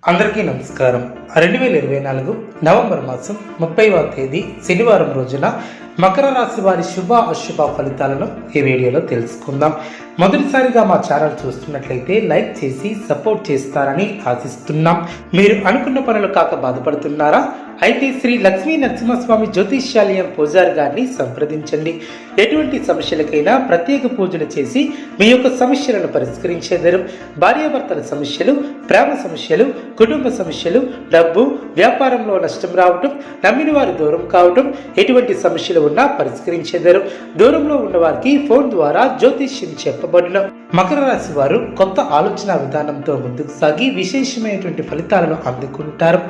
అందరికీ నమస్కారం. 2024 నవంబర్ మాసం 30వ తేదీ శనివారం రోజున మకర రాశి వారి శుభ అశుభ ఫలితాలను ఈ వీడియోలో తెలుసుకుందాం. మొదటిసారిగా మా ఛానల్ చూస్తున్నట్లయితే లైక్ చేసి సపోర్ట్ చేస్తారని ఆశిస్తున్నాం. మీరు అనుకున్న పనులు కాక బాధపడుతున్నారా? అయితే శ్రీ లక్ష్మీ నరసింహస్వామి జ్యోతిష్యాలయం పూజారి గారిని సంప్రదించండి. ఎటువంటి సమస్యలకైనా ప్రత్యేక పూజలు చేసి మీ యొక్క సమస్యలను పరిష్కరించేదరు. భార్యాభర్తల సమస్యలు, ప్రేమ సమస్యలు, కుటుంబ సమస్యలు, డబ్బు, వ్యాపారంలో నష్టం రావటం, నమ్మిన వారు దూరం కావటం, ఎటువంటి సమస్యలు ఉన్నా పరిష్కరించేదరు. దూరంలో ఉన్న వారికి ఫోన్ ద్వారా జ్యోతిష్యం చెప్పబడిన మకర రాశి వారు కొత్త ఆలోచన విధానంతో ముందుకు సాగి విశేషమైనటువంటి ఫలితాలను అందుకుంటారు.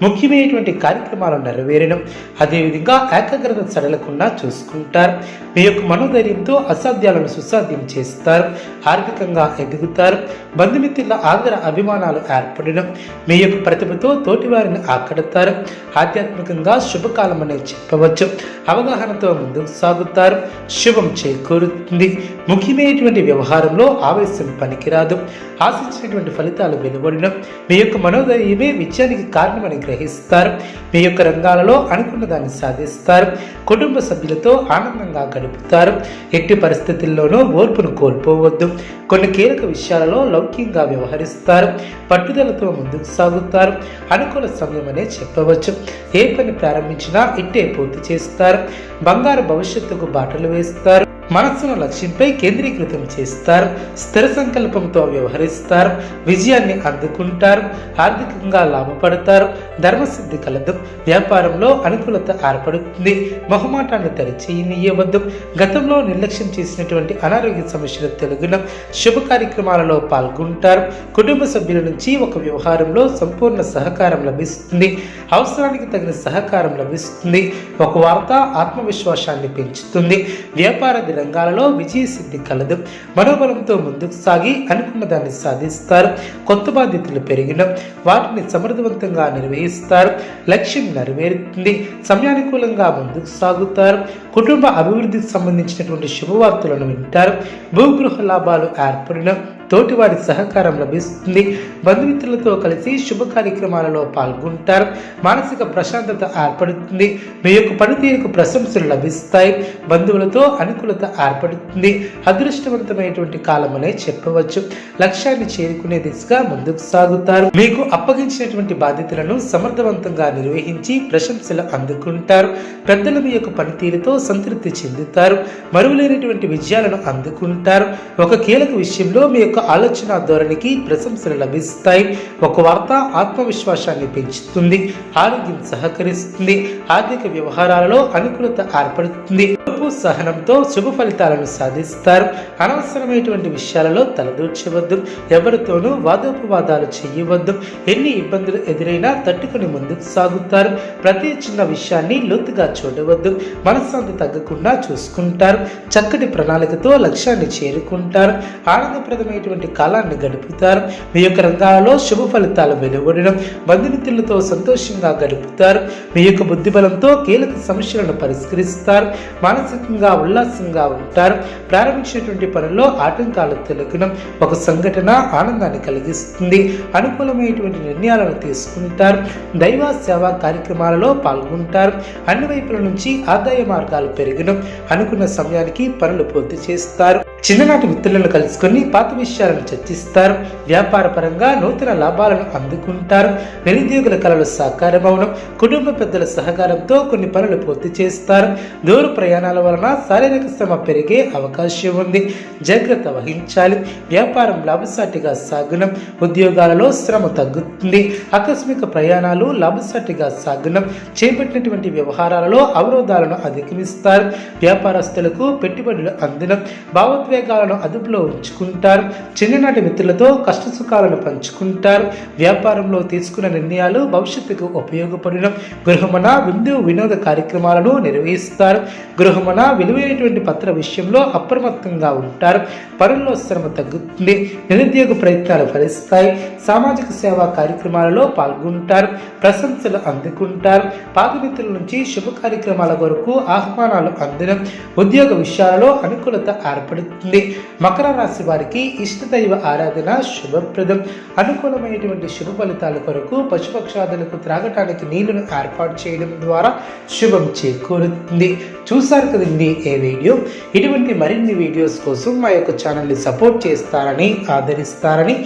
ముఖ్యమైనటువంటి కార్యక్రమాలు నెరవేరడం, అదేవిధంగా ఏకాగ్రత సడలకుండా చూసుకుంటారు. మీ యొక్క మనోధైర్యంతో అసాధ్యాలను సుసాధ్యం చేస్తారు. ఆర్థికంగా ఎదుగుతారు. బంధుమిత్రుల ఆదర అభిమానాలు ఏర్పడడం, మీ యొక్క ప్రతిభతో తోటివారిని ఆకడతారు. ఆధ్యాత్మికంగా శుభకాలం అనే చెప్పవచ్చు. అవగాహనతో ముందుకు సాగుతారు. శుభం చేకూరుతుంది. ముఖ్యమైనటువంటి వ్యవహారంలో ఆవేశం పనికిరాదు. ఆశించినటువంటి ఫలితాలు వెలువడడం, మీ యొక్క మనోధైర్యమే విజయానికి కారణమని గ్రహిస్తారు. మీ యొక్క రంగాలలో అనుకున్న దాన్ని సాధిస్తారు. కుటుంబ సభ్యులతో ఆనందంగా గడుపుతారు. ఎట్టి పరిస్థితుల్లోనూ ఓర్పును కోల్పోవద్దు. కొన్ని కీలక విషయాలలో లౌక్యంగా వ్యవహరిస్తారు. పట్టుదలతో ముందుకు సాగుతారు. అనుకూల సమయం అనే చెప్పవచ్చు. ఏ పని ప్రారంభించినా ఇట్టే పూర్తి చేస్తారు. బంగారు భవిష్యత్తుకు బాటలు వేస్తారు. మనస్సును లక్ష్యంపై కేంద్రీకృతం చేస్తారు. స్థిర సంకల్పంతో వ్యవహరిస్తారు. విజయాన్ని అందుకుంటారు. ఆర్థికంగా లాభపడతారు. ధర్మసిద్ధి కలదు. వ్యాపారంలో అనుకూలత ఏర్పడుతుంది. మొహమాటాన్ని తెరచేయనీయవద్దు. గతంలో నిర్లక్ష్యం చేసినటువంటి అనారోగ్య సమస్యలు తొలగిన శుభ కార్యక్రమాలలో పాల్గొంటారు. కుటుంబ సభ్యుల నుంచి ఒక వ్యవహారంలో సంపూర్ణ సహకారం లభిస్తుంది. అవసరానికి తగిన సహకారం లభిస్తుంది. ఒక వార్త ఆత్మవిశ్వాసాన్ని పెంచుతుంది. వ్యాపార రంగాలలో విజయ సిద్ధి కలదు. మనోబలంతో ముందుకు సాగి అనుకున్న దాన్ని సాధిస్తారు. కొత్త బాధ్యతలు పెరిగిన వాటిని సమర్థవంతంగా నిర్వహిస్తారు. లక్ష్యం నెరవేరుతుంది. సమయానుకూలంగా ముందుకు సాగుతారు. కుటుంబ అభివృద్ధికి సంబంధించినటువంటి శుభవార్తలను వింటారు. భూగృహ లాభాలు ఏర్పడిన తోటివారి సహకారం లభిస్తుంది. బంధుమిత్రులతో కలిసి శుభ కార్యక్రమాలలో పాల్గొంటారు. మానసిక ప్రశాంతత ఏర్పడుతుంది. మీ యొక్క పనితీరుకు ప్రశంసలు లభిస్తాయి. బంధువులతో అనుకూలత ఏర్పడుతుంది. అదృష్టవంతమైనటువంటి కాలం అనే చెప్పవచ్చు. లక్ష్యాన్ని చేరుకునే దిశగా ముందుకు సాగుతారు. మీకు అప్పగించినటువంటి బాధ్యతలను సమర్థవంతంగా నిర్వహించి ప్రశంసలు అందుకుంటారు. పెద్దలు మీ యొక్క పనితీరుతో సంతృప్తి చెందుతారు. మరువలేనటువంటి విజయాలను అందుకుంటారు. ఒక కీలక విషయంలో మీ యొక్క ఆలోచన ధోరణికి ప్రశంసలు లభిస్తాయి. ఒక వార్త ఆత్మవిశ్వాసాన్ని పెంచుతుంది. ఆరోగ్యం సహకరిస్తుంది. ఆర్థిక వ్యవహారాలలో అనుకూలత ఏర్పడుతుంది. సహనంతో శుభ ఫలితాలను సాధిస్తారు. అనవసరమైనటువంటి విషయాలలో తలదూర్చవద్దు. ఎవరితోనూ వాదోపవాదాలు చేయవద్దు. ఎన్ని ఇబ్బందులు ఎదురైనా తట్టుకుని ముందుకు సాగుతారు. ప్రతి చిన్న విషయాన్ని లోతుగా చూడవద్దు. మనశ్శాంతి తగ్గకుండా చూసుకుంటారు. చక్కటి ప్రణాళికతో లక్ష్యాన్ని చేరుకుంటారు. ఆనందప్రదమైనటువంటి కాలాన్ని గడుపుతారు. మీ యొక్క రంగాలలో శుభ ఫలితాలు వెలువడడం, బంధుమిత్రులతో సంతోషంగా గడుపుతారు. మీ యొక్క బుద్ధిబలంతో కీలక సమస్యలను పరిష్కరిస్తారు. మానసికంగా ఉల్లాసంగా ఉంటారు. ప్రారంభించినటువంటి పనుల్లో ఆటంకాలు తొలగడం ఒక సంఘటన ఆనందాన్ని కలిగిస్తుంది. అనుకూలమైనటువంటి నిర్ణయాలను తీసుకుంటారు. దైవ సేవా కార్యక్రమాలలో పాల్గొంటారు. అన్ని వైపుల నుంచి ఆదాయ మార్గాలు పెరగడం, అనుకున్న సమయానికి పనులు పూర్తి చేస్తారు. చిన్ననాటి మిత్రులను కలుసుకొని పాత విషయాలను చర్చిస్తారు. వ్యాపార పరంగా నూతన లాభాలను అందుకుంటారు. నిరుద్యోగుల కళలు సాకారమవడం, కుటుంబ పెద్దల సహకారంతో కొన్ని పనులు పూర్తి చేస్తారు. దూర ప్రయాణాల వలన శారీరక శ్రమ పెరిగే అవకాశం ఉంది. జాగ్రత్త వహించాలి. వ్యాపారం లాభసాటిగా సాగడం, ఉద్యోగాలలో శ్రమ తగ్గుతుంది. ఆకస్మిక ప్రయాణాలు లాభసాటిగా సాగడం, చేపట్టినటువంటి వ్యవహారాలలో అవరోధాలను అధిగమిస్తారు. వ్యాపారస్తులకు పెట్టుబడులు అందడం, భావోద్వేగాలను అదుపులో ఉంచుకుంటారు. చిన్ననాటి మిత్రులతో కష్టసుఖాలను పంచుకుంటారు. వ్యాపారంలో తీసుకున్న నిర్ణయాలు భవిష్యత్తుకు ఉపయోగపడడం, గృహమన విందు వినోద కార్యక్రమాలను నిర్వహిస్తారు. గృహమన విలువైనటువంటి పత్ర విషయంలో అప్రమత్తంగా ఉంటారు. పనుల్లో శ్రమ తగ్గుతుంది. నిరుద్యోగ ప్రయత్నాలు ఫలిస్తాయి. సామాజిక సేవా కార్యక్రమాలలో పాల్గొంటారు. ప్రశంసలు అందుకుంటారు. పాదమిత్రుల నుంచి శుభ కార్యక్రమాల వరకు ఆహ్వానాలు అందడం, ఉద్యోగ విషయాలలో అనుకూలత ఏర్పడుతుంది. చేకూరుతుంది. మకర రాశి వారికి ఇష్టదైవ ఆరాధన శుభప్రదం. అనుకూలమైనటువంటి శుభ ఫలితాల కొరకు పశుపక్షాదులకు త్రాగటానికి నీళ్లను ఏర్పాటు చేయడం ద్వారా శుభం చేకూరుతుంది. చూసారు కదండి ఏ వీడియో. ఇటువంటి మరిన్ని వీడియోస్ కోసం మా యొక్క ఛానల్ని సపోర్ట్ చేస్తారని ఆదరిస్తారని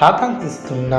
ఆకాంక్షిస్తున్నాను.